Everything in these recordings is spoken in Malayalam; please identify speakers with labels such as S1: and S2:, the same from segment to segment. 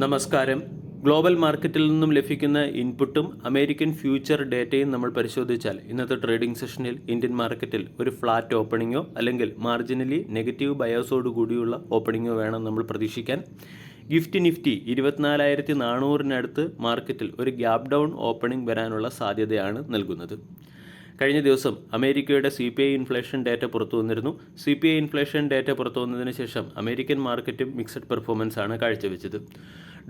S1: നമസ്കാരം. ഗ്ലോബൽ മാർക്കറ്റിൽ നിന്നും ലഭിക്കുന്ന ഇൻപുട്ടും അമേരിക്കൻ ഫ്യൂച്ചർ ഡേറ്റയും നമ്മൾ പരിശോധിച്ചാൽ ഇന്നത്തെ ട്രേഡിംഗ് സെഷനിൽ ഇന്ത്യൻ മാർക്കറ്റിൽ ഒരു ഫ്ലാറ്റ് ഓപ്പണിങ്ങോ അല്ലെങ്കിൽ മാർജിനലി നെഗറ്റീവ് ബയോസോട് കൂടിയുള്ള ഓപ്പണിങ്ങോ വേണം നമ്മൾ പ്രതീക്ഷിക്കാൻ. നിഫ്റ്റി 24,400-നടുത്ത് മാർക്കറ്റിൽ ഒരു ഗ്യാപ് ഡൗൺ ഓപ്പണിംഗ് വരാനുള്ള സാധ്യതയാണ് നൽകുന്നത്. കഴിഞ്ഞ ദിവസം അമേരിക്കയുടെ CPI ഇൻഫ്ലേഷൻ ഡേറ്റ പുറത്തു വന്നിരുന്നു. CPI ഇൻഫ്ലേഷൻ ഡേറ്റ പുറത്തു വന്നതിന് ശേഷം അമേരിക്കൻ മാർക്കറ്റും മിക്സഡ് പെർഫോമൻസ് ആണ് കാഴ്ചവെച്ചത്.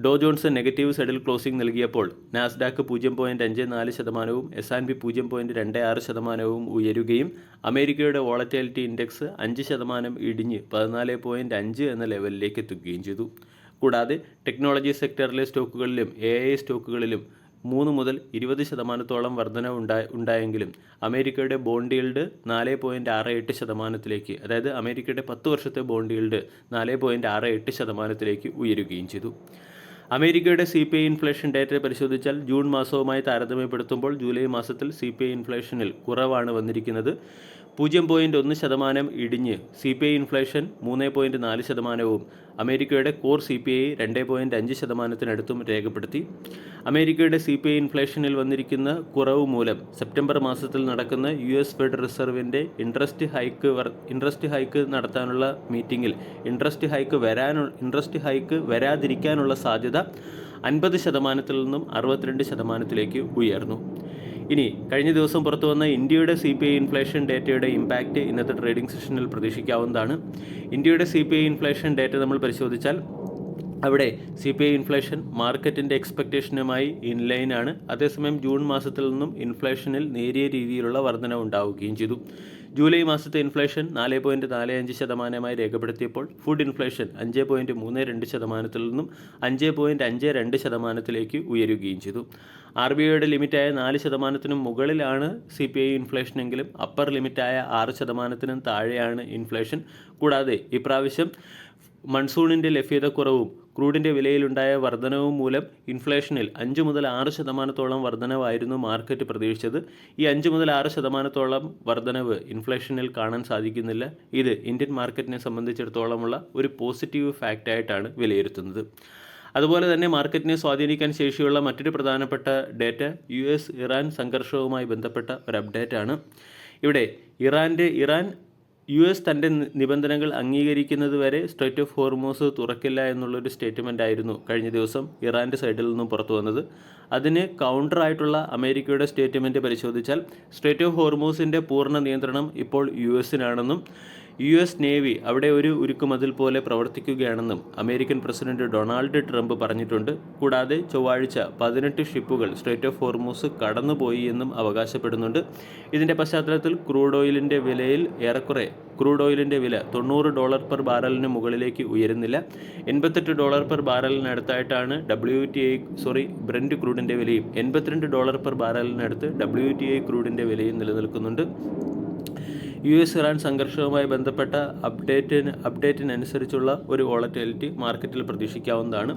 S1: ഡോ ജോൺസ് നെഗറ്റീവ് സൈഡിൽ ക്ലോസിംഗ് നൽകിയപ്പോൾ നാസ്ഡാക്ക് 0.54%, S&P 0.26% ഉയരുകയും അമേരിക്കയുടെ വോളറ്റിലിറ്റി ഇൻഡെക്സ് 5% ഇടിഞ്ഞ് 14.5 എന്ന ലെവലിലേക്ക് എത്തുകയും ചെയ്തു. കൂടാതെ ടെക്നോളജി സെക്ടറിലെ സ്റ്റോക്കുകളിലും AI സ്റ്റോക്കുകളിലും 3 മുതൽ 20% വർധന ഉണ്ടായെങ്കിലും അമേരിക്കയുടെ ബോണ്ട് ഈൽഡ് 4.68%, അതായത് അമേരിക്കയുടെ 10 വർഷത്തെ ബോണ്ട് ഈൽഡ് 4.68% ഉയരുകയും ചെയ്തു. അമേരിക്കയുടെ CPI ഇൻഫ്ലേഷൻ ഡേറ്റ പരിശോധിച്ചാൽ ജൂൺ മാസവുമായി താരതമ്യപ്പെടുത്തുമ്പോൾ ജൂലൈ മാസത്തിൽ CPI ഇൻഫ്ലേഷനിൽ കുറവാണ് വന്നിരിക്കുന്നത്. 0.1% ഇടിഞ്ഞ് CPI ഇൻഫ്ലേഷൻ 3.4%, അമേരിക്കയുടെ കോർ CPI 2.5%-നടുത്തും രേഖപ്പെടുത്തി. അമേരിക്കയുടെ CPI ഇൻഫ്ലേഷനിൽ വന്നിരിക്കുന്ന കുറവ് മൂലം സെപ്റ്റംബർ മാസത്തിൽ നടക്കുന്ന US ഫെഡ് റിസർവിൻ്റെ ഇൻട്രസ്റ്റ് ഹൈക്ക് നടത്താനുള്ള മീറ്റിങ്ങിൽ ഇൻട്രസ്റ്റ് ഹൈക്ക് വരാതിരിക്കാനുള്ള സാധ്യത 50%-ൽ നിന്നും 62%-ലേക്ക് ഉയർന്നു. ഇനി കഴിഞ്ഞ ദിവസം പുറത്തു വന്ന ഇന്ത്യയുടെ CPI ഇൻഫ്ലേഷൻ ഡേറ്റയുടെ ഇമ്പാക്റ്റ് ഇന്നത്തെ ട്രേഡിംഗ് സെഷനിൽ പ്രതീക്ഷിക്കാവുന്നതാണ്. ഇന്ത്യയുടെ CPI ഇൻഫ്ലേഷൻ ഡേറ്റ നമ്മൾ പരിശോധിച്ചാൽ അവിടെ CPI ഇൻഫ്ലേഷൻ മാർക്കറ്റിൻ്റെ എക്സ്പെക്റ്റേഷനുമായി ഇൻലൈനാണ്. അതേസമയം ജൂൺ മാസത്തിൽ നിന്നും ഇൻഫ്ലേഷനിൽ നേരിയ രീതിയിലുള്ള വർധന ഉണ്ടാവുകയും ചെയ്തു. ജൂലൈ മാസത്തെ ഇൻഫ്ലേഷൻ 4.45%-മായി രേഖപ്പെടുത്തിയപ്പോൾ ഫുഡ് ഇൻഫ്ലേഷൻ 5.32%-ൽ നിന്നും 5.52%-ലേക്ക് ഉയരുകയും ചെയ്തു. RBIയുടെ ലിമിറ്റായ 4%-നും മുകളിലാണ് CPI ഇൻഫ്ലേഷനെങ്കിലും അപ്പർ ലിമിറ്റായ 6%-നും താഴെയാണ് ഇൻഫ്ലേഷൻ. കൂടാതെ ഇപ്രാവശ്യം മൺസൂണിൻ്റെ ലഭ്യതക്കുറവും ക്രൂഡിൻ്റെ വിലയിലുണ്ടായ വർധനവും മൂലം ഇൻഫ്ലേഷനിൽ 5 മുതൽ 6%-ഓളം വർധനവായിരുന്നു മാർക്കറ്റ് പ്രതീക്ഷിച്ചത്. ഈ 5 മുതൽ 6%-ഓളം വർധനവ് ഇൻഫ്ലേഷനിൽ കാണാൻ സാധിക്കുന്നില്ല. ഇത് ഇന്ത്യൻ മാർക്കറ്റിനെ സംബന്ധിച്ചിടത്തോളമുള്ള ഒരു പോസിറ്റീവ് ഫാക്റ്റായിട്ടാണ് വിലയിരുത്തുന്നത്. അതുപോലെ തന്നെ മാർക്കറ്റിനെ സ്വാധീനിക്കാൻ ശേഷിയുള്ള മറ്റൊരു പ്രധാനപ്പെട്ട ഡേറ്റ US-ഇറാൻ സംഘർഷവുമായി ബന്ധപ്പെട്ട ഒരു അപ്ഡേറ്റ് ആണ്. ഇവിടെ ഇറാൻ US തൻ്റെ നിബന്ധനകൾ അംഗീകരിക്കുന്നത് വരെ സ്ട്രെയിറ്റ് ഓഫ് ഹോർമൂസ് തുറക്കില്ല എന്നുള്ളൊരു സ്റ്റേറ്റ്മെൻ്റ് ആയിരുന്നു കഴിഞ്ഞ ദിവസം ഇറാൻ്റെ സൈഡിൽ നിന്നും പുറത്തു വന്നത്. അതിന് കൗണ്ടറായിട്ടുള്ള അമേരിക്കയുടെ സ്റ്റേറ്റ്മെൻറ്റ് പരിശോധിച്ചാൽ സ്ട്രെയിറ്റ് ഓഫ് ഹോർമൂസിൻ്റെ പൂർണ്ണ നിയന്ത്രണം ഇപ്പോൾ US-നാണെന്നും US നേവി അവിടെ ഒരു ഉരുക്കുമതിൽ പോലെ പ്രവർത്തിക്കുകയാണെന്നും അമേരിക്കൻ പ്രസിഡന്റ് ഡൊണാൾഡ് ട്രംപ് പറഞ്ഞിട്ടുണ്ട്. കൂടാതെ ചൊവ്വാഴ്ച 18 ഷിപ്പുകൾ സ്ട്രെയിറ്റ് ഓഫ് ഹോർമൂസ് കടന്നുപോയി എന്നും അവകാശപ്പെടുന്നുണ്ട്. ഇതിൻ്റെ പശ്ചാത്തലത്തിൽ ക്രൂഡ് ഓയിലിൻ്റെ വില $90 പെർ ബാരലിന് മുകളിലേക്ക് ഉയരുന്നില്ല. $88 പെർ ബാരലിനടുത്തായിട്ടാണ് ബ്രന്റ് ക്രൂഡിൻ്റെ വിലയും $82 പെർ ബാരലിനടുത്ത് WTI ക്രൂഡിൻ്റെ വിലയും നിലനിൽക്കുന്നുണ്ട്. US-ഇറാൻ സംഘർഷവുമായി ബന്ധപ്പെട്ട അപ്ഡേറ്റിനനുസരിച്ചുള്ള ഒരു വോളറ്റിലിറ്റി മാർക്കറ്റിൽ പ്രതീക്ഷിക്കാവുന്നതാണ്.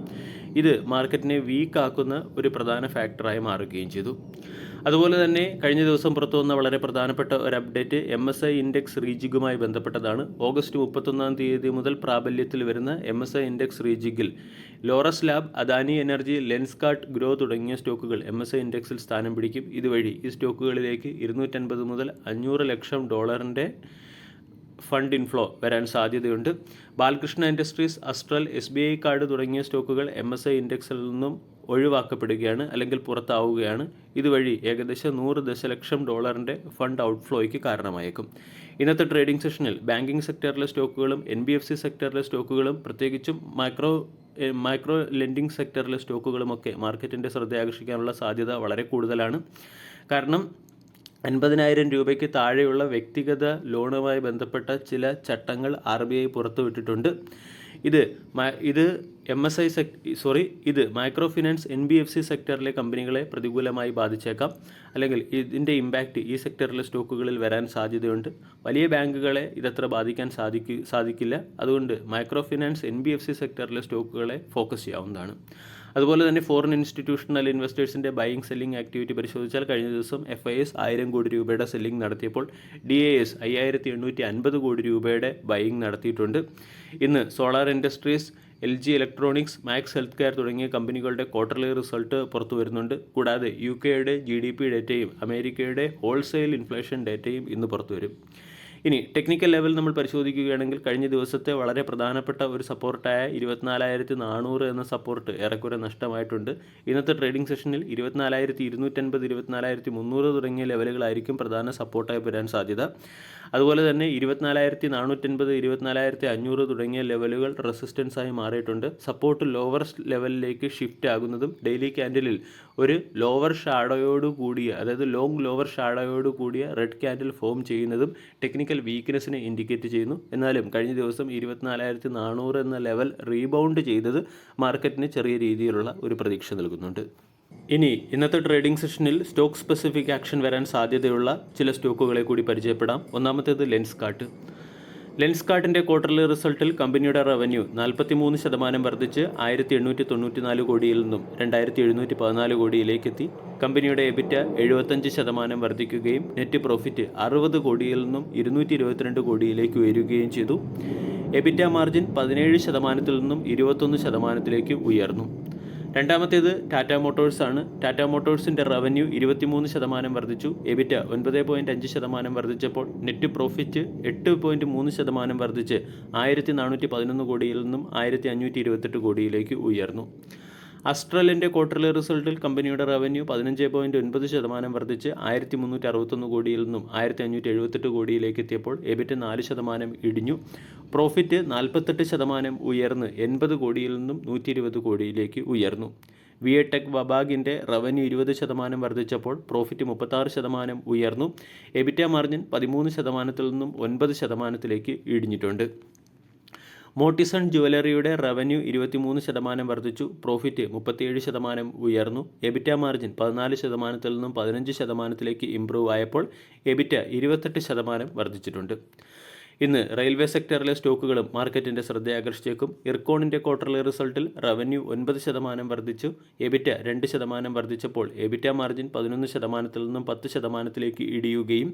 S1: ഇത് മാർക്കറ്റിനെ വീക്കാക്കുന്ന ഒരു പ്രധാന ഫാക്ടറായി മാറുകയും ചെയ്തു. അതുപോലെ തന്നെ കഴിഞ്ഞ ദിവസം പുറത്തു വന്ന വളരെ പ്രധാനപ്പെട്ട ഒരു അപ്ഡേറ്റ് MSI ഇൻഡെക്സ് റീജിഗുമായി ബന്ധപ്പെട്ടതാണ്. ഓഗസ്റ്റ് 31 തീയതി മുതൽ പ്രാബല്യത്തിൽ വരുന്ന MSI ഇൻഡെക്സ് റീജിഗിൽ Laurus lab, Adani energy, Lenskart Groww തുടങ്ങിയ സ്റ്റോക്കുകൾ MSI ഇൻഡെക്സിൽ സ്ഥാനം പിടിക്കും. ഇതുവഴി ഈ സ്റ്റോക്കുകളിലേക്ക് $250 മുതൽ $500 ലക്ഷം ഫണ്ട് ഇൻഫ്ലോ വരാൻ സാധ്യതയുണ്ട്. Balakrishna industries, astral, SBI card തുടങ്ങിയ സ്റ്റോക്കുകൾ MSI ഇൻഡെക്സിൽ നിന്നും ഒഴിവാക്കപ്പെടുകയാണ് അല്ലെങ്കിൽ പുറത്താവുകയാണ്. ഇതുവഴി ഏകദേശം $100 ദശലക്ഷം ഫണ്ട് ഔട്ട്ഫ്ലോയ്ക്ക് കാരണമായേക്കും. ഇന്നത്തെ ട്രേഡിംഗ് സെഷനിൽ ബാങ്കിംഗ് സെക്ടറിലെ സ്റ്റോക്കുകളും NBFC സെക്ടറിലെ സ്റ്റോക്കുകളും പ്രത്യേകിച്ചും മൈക്രോ ലെൻഡിംഗ് സെക്ടറിലെ സ്റ്റോക്കുകളുമൊക്കെ മാർക്കറ്റിൻ്റെ ശ്രദ്ധയാകർഷിക്കാനുള്ള സാധ്യത വളരെ കൂടുതലാണ്. കാരണം 50,000 രൂപയ്ക്ക് താഴെയുള്ള വ്യക്തിഗത ലോണുമായി ബന്ധപ്പെട്ട ചില ചട്ടങ്ങൾ RBI പുറത്തുവിട്ടിട്ടുണ്ട്. ഇത് മൈക്രോ ഫിനാൻസ് NBFC സെക്ടറിലെ കമ്പനികളെ പ്രതികൂലമായി ബാധിച്ചേക്കാം. അല്ലെങ്കിൽ ഇതിൻ്റെ ഇമ്പാക്റ്റ് ഈ സെക്ടറിലെ സ്റ്റോക്കുകളിൽ വരാൻ സാധ്യതയുണ്ട്. വലിയ ബാങ്കുകളെ ഇതത്ര ബാധിക്കാൻ സാധിക്കില്ല. അതുകൊണ്ട് മൈക്രോ ഫിനാൻസ് NBFC സെക്ടറിലെ സ്റ്റോക്കുകളെ ഫോക്കസ് ചെയ്യാവുന്നതാണ്. അതുപോലെ തന്നെ ഫോറിൻ ഇൻസ്റ്റിറ്റ്യൂഷണൽ ഇൻവെസ്റ്റേഴ്സിൻ്റെ ബൈയിങ് സെല്ലിംഗ് ആക്ടിവിറ്റി പരിശോധിച്ചാൽ കഴിഞ്ഞ ദിവസം FIS 1000 കോടി രൂപയുടെ സെല്ലിംഗ് നടത്തിയപ്പോൾ DIS 5850 കോടി രൂപയുടെ ബൈയിങ് നടത്തിയിട്ടുണ്ട്. ഇന്ന് solar industries LG electronics, max health care തുടങ്ങിയ കമ്പനികളുടെ ക്വാർട്ടർലി റിസൾട്ട് പുറത്തു വരുന്നുണ്ട്. കൂടാതെ UK GDP ഡേറ്റയും അമേരിക്കയുടെ ഹോൾസെയിൽ ഇൻഫ്ലേഷൻ ഡേറ്റയും ഇന്ന് പുറത്തു വരും. ഇനി ടെക്നിക്കൽ ലെവൽ നമ്മൾ പരിശോധിക്കുകയാണെങ്കിൽ കഴിഞ്ഞ ദിവസത്തെ വളരെ പ്രധാനപ്പെട്ട ഒരു സപ്പോർട്ടായ 24,400 എന്ന സപ്പോർട്ട് ഏറെക്കുറെ നഷ്ടമായിട്ടുണ്ട്. ഇന്നത്തെ ട്രേഡിംഗ് സെഷനിൽ 24,250, 24,300 തുടങ്ങിയ ലെവലുകളായിരിക്കും പ്രധാന സപ്പോർട്ടായി വരാൻ സാധ്യത. അതുപോലെ തന്നെ 24,450, 24,500 തുടങ്ങിയ ലെവലുകൾ റെസിസ്റ്റൻസായി മാറിയിട്ടുണ്ട്. സപ്പോർട്ട് ലോവർ ലെവലിലേക്ക് ഷിഫ്റ്റ് ആകുന്നതും ഡെയിലി ക്യാൻഡിലിൽ ഒരു ലോവർ ഷാഡോയോട് കൂടിയ, അതായത് ലോങ് ലോവർ ഷാഡോയോട് കൂടിയ റെഡ് ക്യാൻഡിൽ ഫോം ചെയ്യുന്നതും ടെക്നിക്കൽ വീക്ക്നെസ്സിനെ ഇൻഡിക്കേറ്റ് ചെയ്യുന്നു. എന്നാലും കഴിഞ്ഞ ദിവസം 24,400 എന്ന ലെവൽ റീബൗണ്ട് ചെയ്തത് മാർക്കറ്റിന് ചെറിയ രീതിയിലുള്ള ഒരു പ്രതീക്ഷ നൽകുന്നുണ്ട്. ഇനി ഇന്നത്തെ ട്രേഡിംഗ് സെഷനിൽ സ്റ്റോക്ക് സ്പെസിഫിക് ആക്ഷൻ വരാൻ സാധ്യതയുള്ള ചില സ്റ്റോക്കുകളെ കൂടി പരിചയപ്പെടാം. ഒന്നാമത്തേത് ലെൻസ്കാർട്ട്. ലെൻസ്കാർട്ടിൻ്റെ ക്വാർട്ടർലി റിസൾട്ടിൽ കമ്പനിയുടെ റവന്യൂ 43% വർദ്ധിച്ച് 1,894 കോടിയിൽ നിന്നും 2,714 കോടിയിലേക്കെത്തി. കമ്പനിയുടെ എബിറ്റ 75% വർദ്ധിക്കുകയും നെറ്റ് പ്രോഫിറ്റ് 60 കോടിയിൽ നിന്നും 222 കോടിയിലേക്ക് ഉയരുകയും ചെയ്തു. എബിറ്റ മാർജിൻ 17% നിന്നും 21% ഉയർന്നു. രണ്ടാമത്തേത് ടാറ്റ മോട്ടോഴ്സ് ആണ്. ടാറ്റ മോട്ടോഴ്സിൻ്റെ റവന്യൂ 23% വർദ്ധിച്ചു. എബിറ്റ 9.5% വർദ്ധിച്ചപ്പോൾ നെറ്റ് പ്രോഫിറ്റ് 8.3% വർദ്ധിച്ച് 1,411 കോടിയിൽ നിന്നും 1,528 കോടിയിലേക്ക് ഉയർന്നു. അസ്ട്രലിൻ്റെ ക്വാർട്ടർലി റിസൾട്ടിൽ കമ്പനിയുടെ റവന്യൂ 15.9% വർദ്ധിച്ച് 1,361 കോടിയിൽ നിന്നും 1,578 കോടിയിലേക്ക് എത്തിയപ്പോൾ എബിറ്റ് 4% ഇടിഞ്ഞു. പ്രോഫിറ്റ് 48% ഉയർന്ന് 80 കോടിയിൽ നിന്നും 120 കോടിയിലേക്ക് ഉയർന്നു. വിയടെക് വബാഗിൻ്റെ റവന്യൂ 20% വർദ്ധിച്ചപ്പോൾ പ്രോഫിറ്റ് 36% ഉയർന്നു. എബിറ്റ മാർജിൻ 13% നിന്നും 9% ഇടിഞ്ഞിട്ടുണ്ട്. മോട്ടിസൺ ജുവലറിയുടെ റവന്യൂ 23% വർദ്ധിച്ചു. പ്രോഫിറ്റ് 37% ഉയർന്നു. എബിറ്റ മാർജിൻ 14% നിന്നും 15% ഇംപ്രൂവ് ആയപ്പോൾ എബിറ്റ 28% വർദ്ധിച്ചിട്ടുണ്ട്. ഇന്ന് റെയിൽവേ സെക്ടറിലെ സ്റ്റോക്കുകളും മാർക്കറ്റിൻ്റെ ശ്രദ്ധയാകർഷിച്ചേക്കും. ഇർക്കോണിൻ്റെ ക്വാർട്ടർലി റിസൾട്ടിൽ റവന്യൂ 9% വർദ്ധിച്ചു. എബിറ്റ 2% വർദ്ധിച്ചപ്പോൾ എബിറ്റ മാർജിൻ 11% നിന്നും 10% ഇടിയുകയും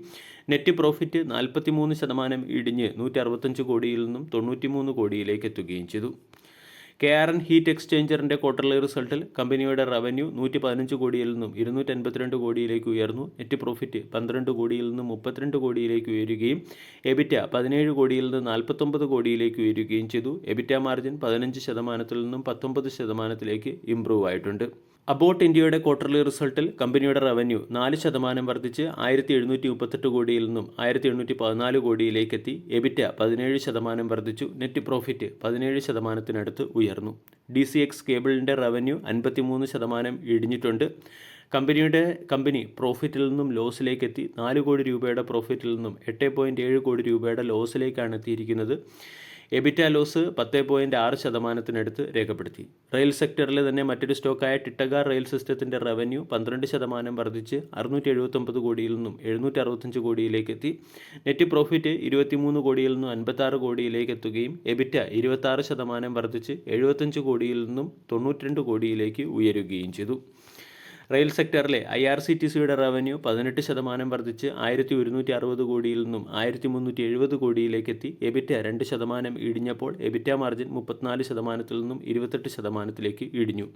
S1: നെറ്റ് പ്രോഫിറ്റ് 43% ഇടിഞ്ഞ് 165 കോടിയിൽ നിന്നും 93 കോടിയിലേക്ക് എത്തുകയും ചെയ്തു. KRN ഹീറ്റ് എക്സ്ചേഞ്ചറിൻ്റെ ക്വാർട്ടർലി റിസൾട്ടിൽ കമ്പനിയുടെ റവന്യൂ 115 കോടിയിൽ നിന്നും 282 കോടിയിലേക്ക് ഉയർന്നു. നെറ്റ് പ്രോഫിറ്റ് 12 കോടിയിൽ നിന്നും 32 കോടിയിലേക്ക് ഉയരുകയും എബിറ്റ 17 കോടിയിൽ നിന്ന് 49 കോടിയിലേക്ക് ഉയരുകയും ചെയ്തു. എബിറ്റ മാർജിൻ 15% നിന്നും 19% ഇംപ്രൂവ് ആയിട്ടുണ്ട്. അബോട്ട് ഇന്ത്യയുടെ ക്വാർട്ടർലി റിസൾട്ടിൽ കമ്പനിയുടെ റവന്യൂ 4% വർദ്ധിച്ച് 1,738 കോടിയിൽ നിന്നും 1,814 കോടിയിലേക്കെത്തി. എബിറ്റ 17% വർദ്ധിച്ചു. നെറ്റ് പ്രോഫിറ്റ് 17%-നടുത്ത് ഉയർന്നു. DCX കേബിളിൻ്റെ റവന്യൂ 53% ഇടിഞ്ഞിട്ടുണ്ട്. കമ്പനി പ്രോഫിറ്റിൽ നിന്നും ലോസിലേക്കെത്തി. 4 കോടി രൂപയുടെ പ്രോഫിറ്റിൽ നിന്നും 8.7 കോടി രൂപയുടെ ലോസിലേക്കാണ് എത്തിയിരിക്കുന്നത്. എബിറ്റ ലോസ് 10.6%-നടുത്ത് രേഖപ്പെടുത്തി. റെയിൽ സെക്ടറിലെ തന്നെ മറ്റൊരു സ്റ്റോക്കായ ടിറ്റഗാർ റെയിൽ സിസ്റ്റത്തിൻ്റെ റവന്യൂ 12% വർദ്ധിച്ച് 679 കോടിയിൽ നിന്നും 765 കോടിയിലേക്ക് എത്തി. നെറ്റ് പ്രോഫിറ്റ് 23 കോടിയിൽ നിന്നും 56 കോടിയിലേക്ക് എത്തുകയും എബിറ്റ 26% വർദ്ധിച്ച് 75 കോടിയിൽ നിന്നും 92 കോടിയിലേക്ക് ഉയരുകയും ചെയ്തു. റെയിൽ സെക്ടറിലെ IRCTCയുടെ റവന്യൂ 18% വർദ്ധിച്ച് 1,160 കോടിയിൽ നിന്നും 1,370 കോടിയിലേക്കെത്തി. എബിറ്റ 2% ഇടിഞ്ഞപ്പോൾ എബിറ്റ മാർജിൻ 34%-ൽ നിന്നും 28%-ലേക്ക് ഇടിഞ്ഞു.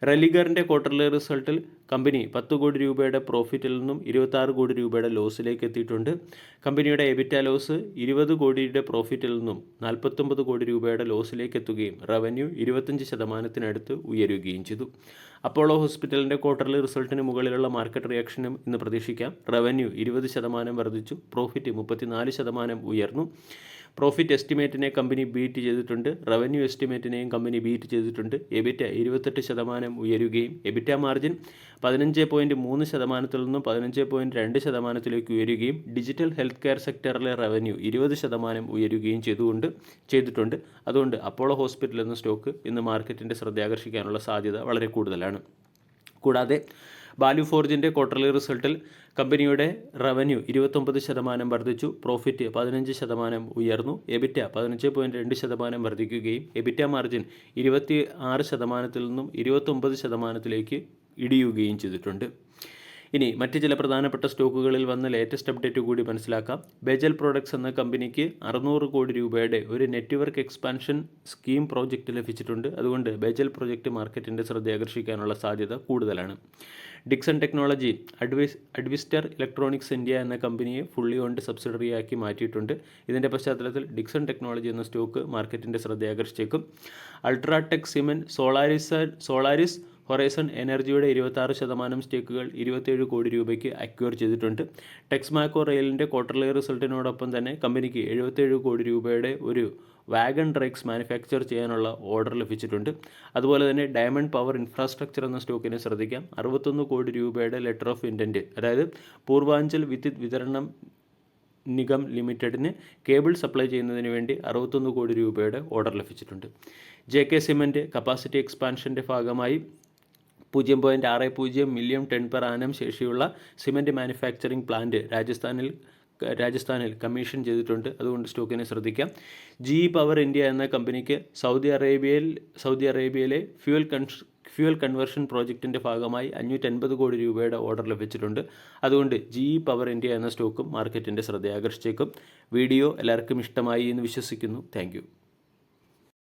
S1: റെലിഗറിൻ്റെ ക്വാർട്ടർലി റിസൾട്ടിൽ കമ്പനി 10 കോടി രൂപയുടെ പ്രോഫിറ്റിൽ നിന്നും 26 കോടി രൂപയുടെ ലോസിലേക്ക് എത്തിയിട്ടുണ്ട്. കമ്പനിയുടെ എബിറ്റ ലോസ് 20 കോടിയുടെ പ്രോഫിറ്റിൽ നിന്നും 49 കോടി രൂപയുടെ ലോസിലേക്ക് എത്തുകയും റവന്യൂ 25%-നടുത്ത് ഉയരുകയും ചെയ്തു. അപ്പോളോ ഹോസ്പിറ്റലിൻ്റെ ക്വാർട്ടർലി റിസൾട്ടിന് മുകളിലുള്ള മാർക്കറ്റ് റിയാക്ഷനും ഇന്ന് പ്രതീക്ഷിക്കാം. റവന്യൂ 20% വർദ്ധിച്ചു. പ്രോഫിറ്റ് 34% ഉയർന്നു. പ്രോഫിറ്റ് എസ്റ്റിമേറ്റിനെ കമ്പനി ബീറ്റ് ചെയ്തിട്ടുണ്ട്. റവന്യൂ എസ്റ്റിമേറ്റിനെയും കമ്പനി ബീറ്റ് ചെയ്തിട്ടുണ്ട്. എബിറ്റ 28% ഉയരുകയും എബിറ്റ മാർജിൻ 15.3%-ൽ നിന്നും 15.2%-ലേക്ക് ഉയരുകയും ഡിജിറ്റൽ ഹെൽത്ത് കെയർ സെക്ടറിലെ റവന്യൂ 20% ഉയരുകയും ചെയ്തിട്ടുണ്ട്. അതുകൊണ്ട് അപ്പോളോ ഹോസ്പിറ്റൽ എന്ന സ്റ്റോക്ക് ഇന്ന് മാർക്കറ്റിൻ്റെ ശ്രദ്ധയാകർഷിക്കാനുള്ള സാധ്യത വളരെ കൂടുതലാണ്. കൂടാതെ വാല്യൂ ഫോർജിൻ്റെ ക്വാർട്ടർലി റിസൾട്ടിൽ കമ്പനിയുടെ റവന്യൂ 29% വർദ്ധിച്ചു. പ്രോഫിറ്റ് 15% ഉയർന്നു. എബിറ്റ 15.2% വർദ്ധിക്കുകയും എബിറ്റ മാർജിൻ 26%-ൽ നിന്നും 29%-ലേക്ക് ഇടിയുകയും ചെയ്തിട്ടുണ്ട്. ഇനി മറ്റ് ചില പ്രധാനപ്പെട്ട സ്റ്റോക്കുകളിൽ വന്ന ലേറ്റസ്റ്റ് അപ്ഡേറ്റ് കൂടി മനസ്സിലാക്കാം. ബേജൽ പ്രോഡക്ട്സ് എന്ന കമ്പനിക്ക് 600 കോടി രൂപയുടെ ഒരു നെറ്റ്വർക്ക് എക്സ്പാൻഷൻ സ്കീം പ്രോജക്റ്റ് ലഭിച്ചിട്ടുണ്ട്. അതുകൊണ്ട് ബേജൽ പ്രോജക്റ്റ് മാർക്കറ്റിൻ്റെ ശ്രദ്ധയാകർഷിക്കാനുള്ള സാധ്യത കൂടുതലാണ്. ഡിക്സൺ ടെക്നോളജി അഡ്വിസ്റ്റർ ഇലക്ട്രോണിക്സ് ഇന്ത്യ എന്ന കമ്പനിയെ ഫുള്ളി ഓൺഡ് സബ്സിഡറിയാക്കി മാറ്റിയിട്ടുണ്ട്. ഇതിൻ്റെ പശ്ചാത്തലത്തിൽ ഡിക്സൺ ടെക്നോളജി എന്ന സ്റ്റോക്ക് മാർക്കറ്റിൻ്റെ ശ്രദ്ധയാകർഷിച്ചേക്കും. അൾട്രാടെക് സിമെൻറ്റ്, സോളാരിസ് ഹൊറൈസൺ എനർജിയുടെ 26% സ്റ്റേക്കുകൾ 27 കോടി രൂപയ്ക്ക് അക്വയർ ചെയ്തിട്ടുണ്ട്. ടെക്സ്മാക്കോ റെയിലിൻ്റെ ക്വാർട്ടർലി റിസൾട്ടിനോടൊപ്പം തന്നെ കമ്പനിക്ക് 77 കോടി രൂപയുടെ ഒരു വാഗൺ ട്രക്സ് മാനുഫാക്ചർ ചെയ്യാനുള്ള ഓർഡർ ലഭിച്ചിട്ടുണ്ട്. അതുപോലെ തന്നെ ഡയമണ്ട് പവർ ഇൻഫ്രാസ്ട്രക്ചർ എന്ന സ്റ്റോക്കിനെ ശ്രദ്ധിക്കാം. 61 കോടി രൂപയുടെ ലെറ്റർ ഓഫ് ഇൻറ്റൻറ്റ്, അതായത് പൂർവാഞ്ചൽ വിദ്യുത് വിതരണം നിഗം ലിമിറ്റഡിന് കേബിൾ സപ്ലൈ ചെയ്യുന്നതിന് വേണ്ടി 61 കോടി രൂപയുടെ ഓർഡർ ലഭിച്ചിട്ടുണ്ട്. JK സിമെൻറ്റ് കപ്പാസിറ്റി എക്സ്പാൻഷൻ്റെ ഭാഗമായി 0.60 മില്യൺ ടൺ പെർ ആനം ശേഷിയുള്ള സിമെൻറ്റ് മാനുഫാക്ചറിംഗ് പ്ലാന്റ് രാജസ്ഥാനിൽ കമ്മീഷൻ ചെയ്തിട്ടുണ്ട്. അതുകൊണ്ട് സ്റ്റോക്കിനെ ശ്രദ്ധിക്കാം. GE പവർ ഇന്ത്യ എന്ന കമ്പനിക്ക് സൗദി അറേബ്യയിലെ ഫ്യൂൽ കൺവേർഷൻ പ്രോജക്റ്റിൻ്റെ ഭാഗമായി 550 കോടി രൂപയുടെ ഓർഡർ ലഭിച്ചിട്ടുണ്ട്. അതുകൊണ്ട് GE പവർ ഇന്ത്യ എന്ന സ്റ്റോക്കും മാർക്കറ്റിൻ്റെ ശ്രദ്ധയാകർഷിച്ചേക്കും. വീഡിയോ എല്ലാവർക്കും ഇഷ്ടമായി എന്ന് വിശ്വസിക്കുന്നു. താങ്ക്